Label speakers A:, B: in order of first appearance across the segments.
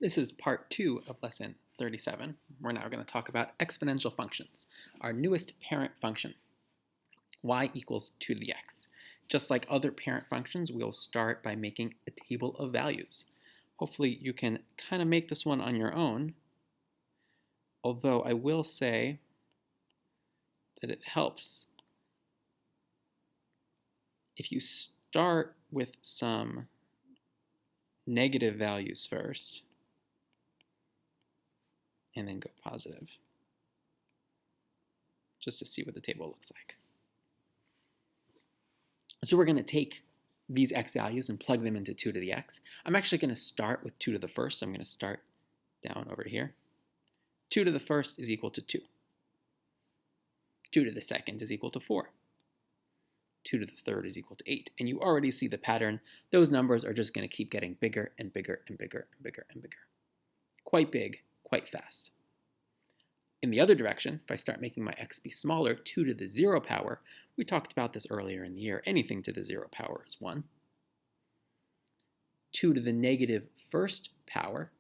A: This is part 2 of lesson 37. We're now going to talk about exponential functions, our newest parent function, y equals 2 to the x. Just like other parent functions, we'll start by making a table of values. Hopefully you can kind of make this one on your own, although I will say that it helps if you start with some negative values first and then go positive, just to see what the table looks like. So we're going to take these x values and plug them into 2 to the x. I'm actually going to start with 2 to the first, so I'm going to start down over here. 2 to the first is equal to 2. 2 to the second is equal to 4. 2 to the third is equal to 8. And you already see the pattern. Those numbers are just going to keep getting bigger and bigger and bigger and bigger and bigger. Quite big, quite fast. In the other direction, if I start making my x be smaller, 2 to the 0 power, we talked about this earlier in the year, anything to the 0 power is 1. 2 to the negative first power,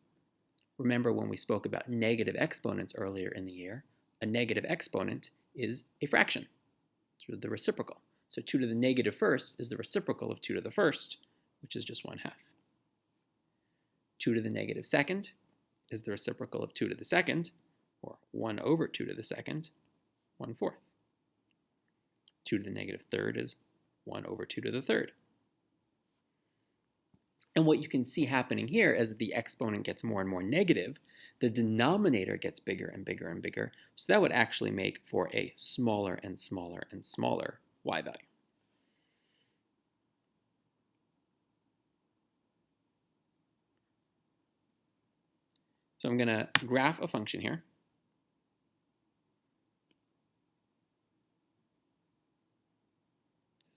A: remember when we spoke about negative exponents earlier in the year, a negative exponent is a fraction, sort of the reciprocal. So 2 to the negative first is the reciprocal of 2 to the first, which is just 1/2. 2 to the negative second is the reciprocal of 2 to the second, or 1 over 2 to the second, 1/4. 2 to the negative third is 1 over 2 to the third. And what you can see happening here as the exponent gets more and more negative, the denominator gets bigger and bigger and bigger, so that would actually make for a smaller and smaller and smaller y value. So I'm going to graph a function here.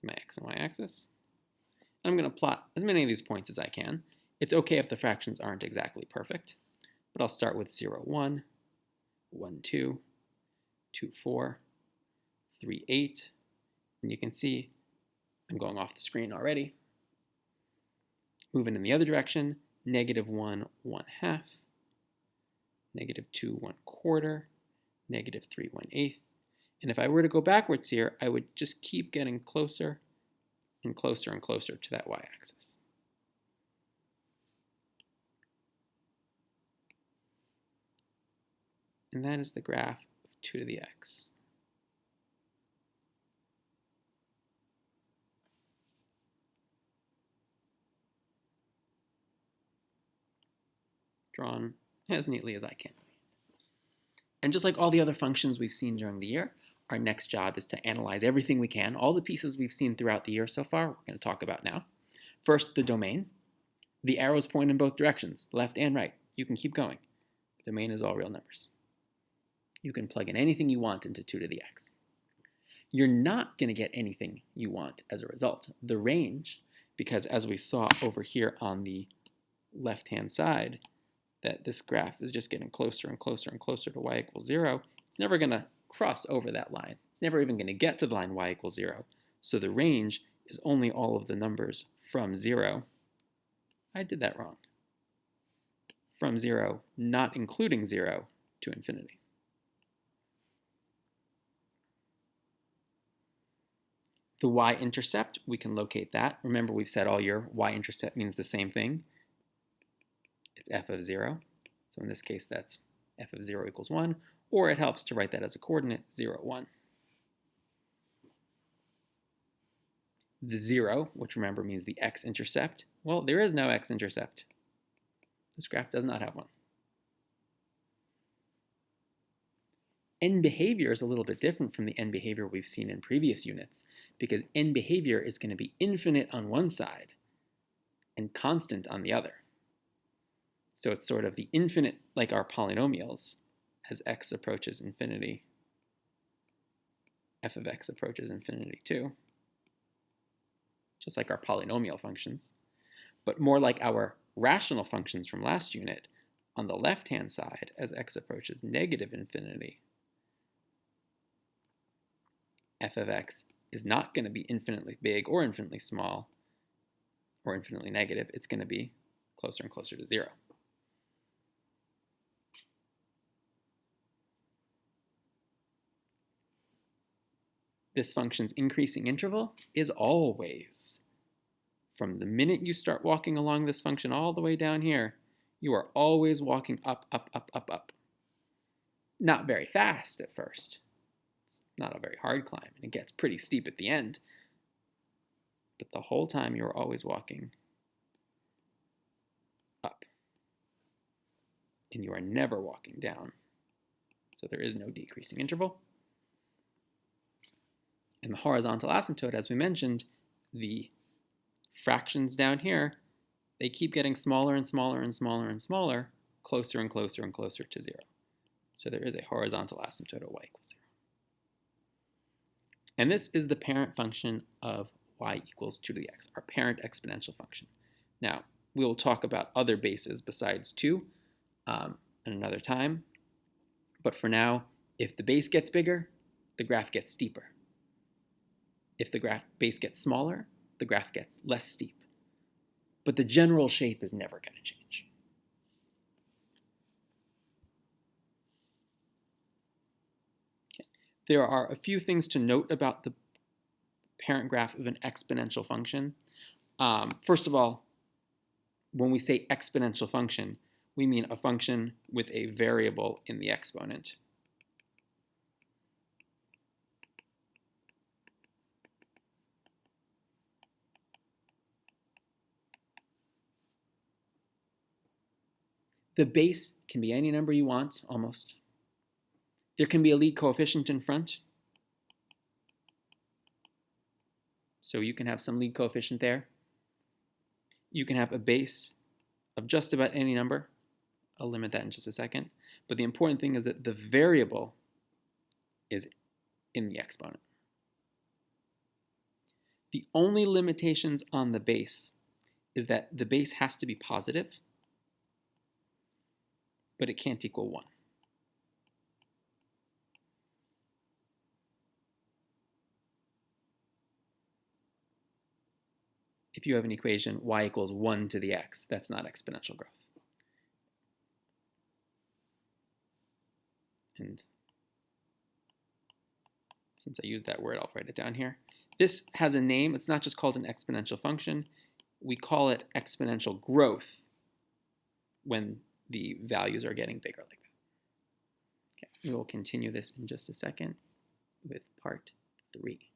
A: My x and y axis. And I'm going to plot as many of these points as I can. It's okay if the fractions aren't exactly perfect, but I'll start with 0, 1, 1, 2, 2, 4, 3, 8, and you can see I'm going off the screen already. Moving in the other direction, negative 1, 1/2, negative 2, 1/4, negative 3, 1/8. And if I were to go backwards here, I would just keep getting closer and closer and closer to that y-axis. And that is the graph of 2 to the x. Drawn as neatly as I can. And just like all the other functions we've seen during the year, our next job is to analyze everything we can, all the pieces we've seen throughout the year so far, we're going to talk about now. First, the domain. The arrows point in both directions, left and right. You can keep going. The domain is all real numbers. You can plug in anything you want into 2 to the x. You're not going to get anything you want as a result. The range, because as we saw over here on the left-hand side, that this graph is just getting closer and closer and closer to y equals 0, it's never going to cross over that line. It's never even going to get to the line y equals 0. So the range is only all of the numbers from 0. I did that wrong. From 0, not including 0, to infinity. The y-intercept, we can locate that. Remember, we've said all year y-intercept means the same thing. It's f of 0. So in this case, that's f of 0 equals 1. Or it helps to write that as a coordinate, 0, 1. The 0, which remember means the x-intercept, well, there is no x-intercept. This graph does not have one. End behavior is a little bit different from the end behavior we've seen in previous units, because end behavior is going to be infinite on one side and constant on the other. So it's sort of the infinite, like our polynomials. As x approaches infinity, f of x approaches infinity too, just like our polynomial functions, but more like our rational functions from last unit. On the left-hand side, as x approaches negative infinity, f of x is not going to be infinitely big or infinitely small or infinitely negative. It's going to be closer and closer to 0. this function's increasing interval is always, from the minute you start walking along this function all the way down here, you are always walking up, up, up, up, up. Not very fast at first. It's not a very hard climb, and it gets pretty steep at the end. But the whole time you're always walking up. And you are never walking down. So there is no decreasing interval. And the horizontal asymptote, as we mentioned, the fractions down here, they keep getting smaller and smaller and smaller and smaller, closer and closer and closer to 0. So there is a horizontal asymptote at y equals 0. And this is the parent function of y equals 2 to the x, our parent exponential function. Now, we will talk about other bases besides 2 at another time. But for now, if the base gets bigger, the graph gets steeper. If the base gets smaller, the graph gets less steep. But the general shape is never going to change. Okay. There are a few things to note about the parent graph of an exponential function. First of all, when we say exponential function, we mean a function with a variable in the exponent. The base can be any number you want, almost. There can be a lead coefficient in front. So you can have some lead coefficient there. You can have a base of just about any number. I'll limit that in just a second. But the important thing is that the variable is in the exponent. The only limitations on the base is that the base has to be positive, but it can't equal 1. If you have an equation y equals 1 to the x, that's not exponential growth. And since I used that word, I'll write it down here. This has a name. It's not just called an exponential function. We call it exponential growth when the values are getting bigger like that. Okay, we will continue this in just a second with part 3.